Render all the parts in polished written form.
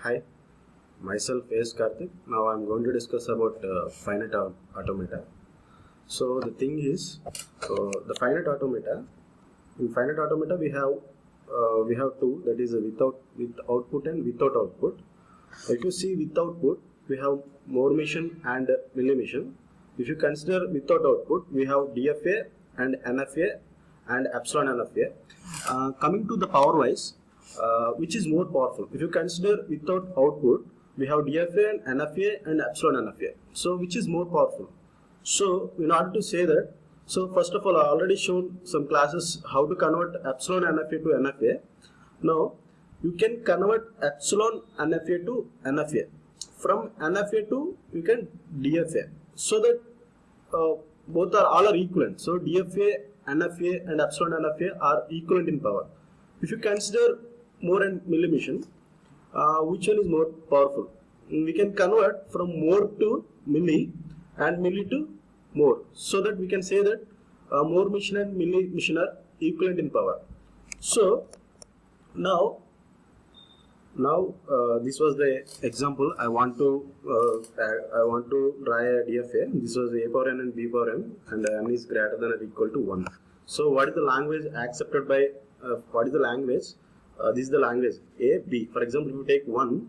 Hi, myself is Karthik. Now I'm going to discuss about finite automata. So the thing is, the finite automata. In finite automata, we have two, that is with output and without output. If you see with output, we have Moore mission and Milli mission. If you consider without output, we have DFA and NFA and epsilon NFA. Coming to the power wise, which is more powerful? If you consider without output, we have DFA and NFA and epsilon NFA. So which is more powerful? So in order to say that, so first of all, I already shown some classes how to convert epsilon NFA to NFA. Now you can convert epsilon NFA to NFA. From NFA to you can DFA, so that both are all are equivalent. So DFA, NFA and epsilon NFA are equivalent in power. If you consider Moore and Milli mission, which one is more powerful? We can convert from Moore to Milli and Milli to Moore, so that we can say that Moore mission and Milli mission are equivalent in power. So now this was the example. I want to draw a DFA. This was a power n and b power n, and n is greater than or equal to 1. So what is the language accepted by? What is the language? This is the language A, B. For example, if you take 1,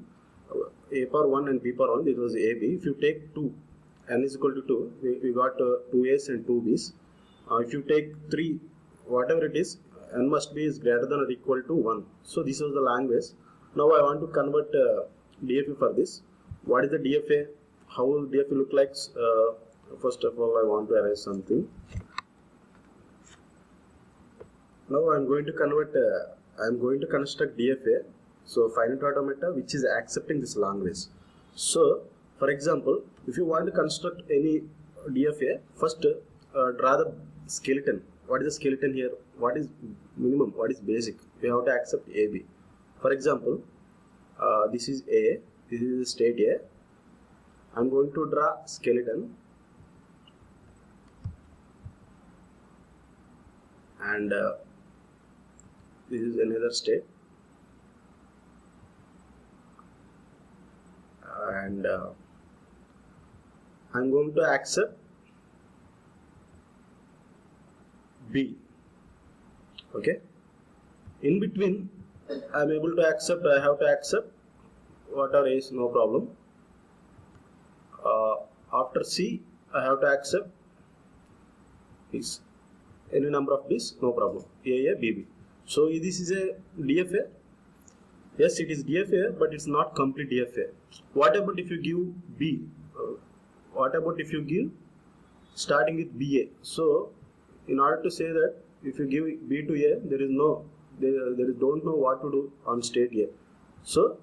a power 1 and b power 1, this was A, B. If you take 2, n is equal to 2, we got 2 A's and 2 B's. If you take 3, whatever it is, n must be is greater than or equal to 1. So this was the language. Now I want to convert DFA for this. What is the DFA? How will DFA look like? First of all, I want to erase something. Now I am going to convert. I am going to construct DFA. So finite automata which is accepting this language. So for example, if you want to construct any DFA, first draw the skeleton. What is the skeleton here? What is minimum? What is basic? We have to accept AB. For example, this is A. This is the state A. I am going to draw skeleton, and this is another state, and I am going to accept B. Okay. In between, I am able to accept. I have to accept whatever is, no problem. After C, I have to accept is any number of B's, no problem. A, B, B. So this is a DFA. Yes, it is DFA, but it's not complete DFA. What about if you give B? What about if you give starting with BA? So in order to say that if you give B to A, there is don't know what to do on state A. So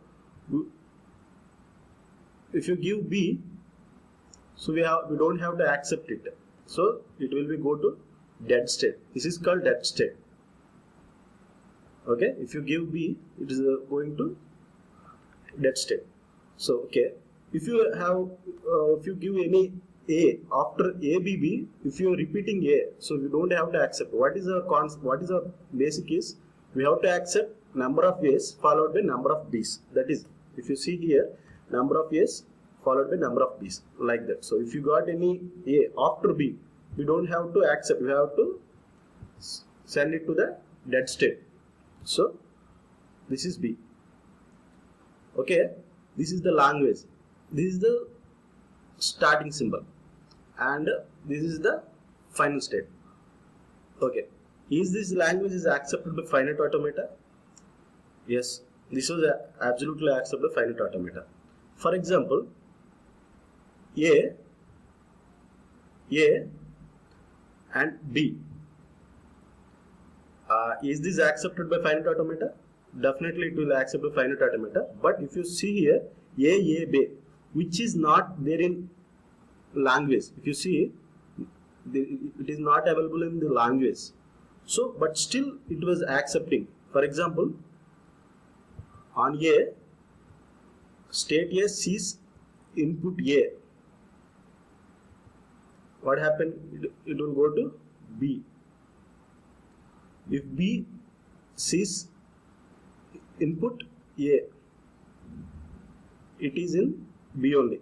if you give B, so we don't have to accept it. So it will be go to dead state. This is called dead state. Okay, if you give B, it is going to dead state. So okay, if you give any A after ABB, if you are repeating A, so we don't have to accept. What is our basic is? We have to accept number of A's followed by number of B's. That is, if you see here, number of A's followed by number of B's, like that. So if you got any A after B, we don't have to accept. We have to send it to the dead state. So this is B. Okay, this is the language. This is the starting symbol, and this is the final state. Okay, is this language is accepted by finite automata? Yes, this was absolutely accepted by finite automata. For example, A and B. Is this accepted by finite automata? Definitely it will accept by finite automata. But if you see here, A, B, which is not there in language. If you see, it is not available in the language. So, but still it was accepting. For example, on A, state A sees input A. What happened? It will go to B. If B sees input A, it is in B only.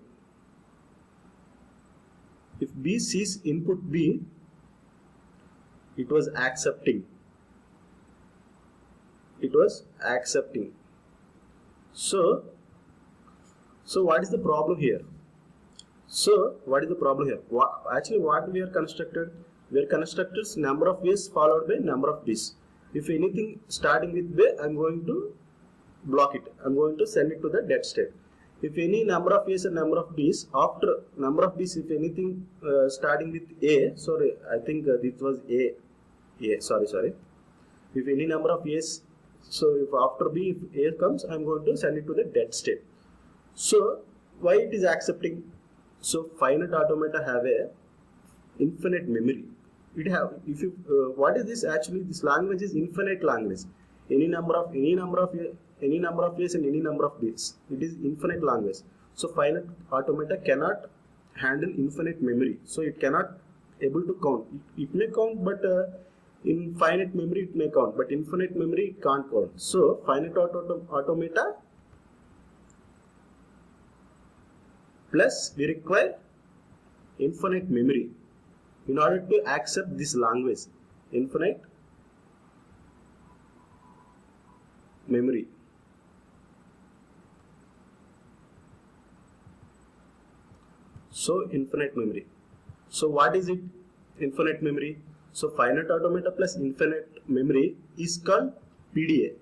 If B sees input B, it was accepting. It was accepting. So what is the problem here? So what is the problem here? Actually what we are constructed? We are constructed number of A's followed by number of B's. If anything starting with B, I am going to block it. I am going to send it to the dead state. If any number of A's and number of B's, after number of B's, if anything starting with A, sorry, I think this was A, sorry. If any number of A's, so if after B, if A comes, I am going to send it to the dead state. So why it is accepting? So finite automata have a infinite memory. It have, if you what is this actually? This language is infinite language. Any number of A's and any number of B's. It is infinite language. So finite automata cannot handle infinite memory. So it cannot able to count. It may count, but in finite memory it may count, but infinite memory it can't count. So finite automata plus we require infinite memory in order to accept this language. Infinite memory. So infinite memory. So what is it? Infinite memory. So finite automata plus infinite memory is called PDA,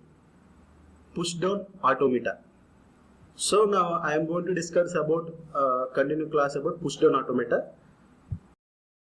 push down automata. So now I am going to discuss about continue class about push down automata.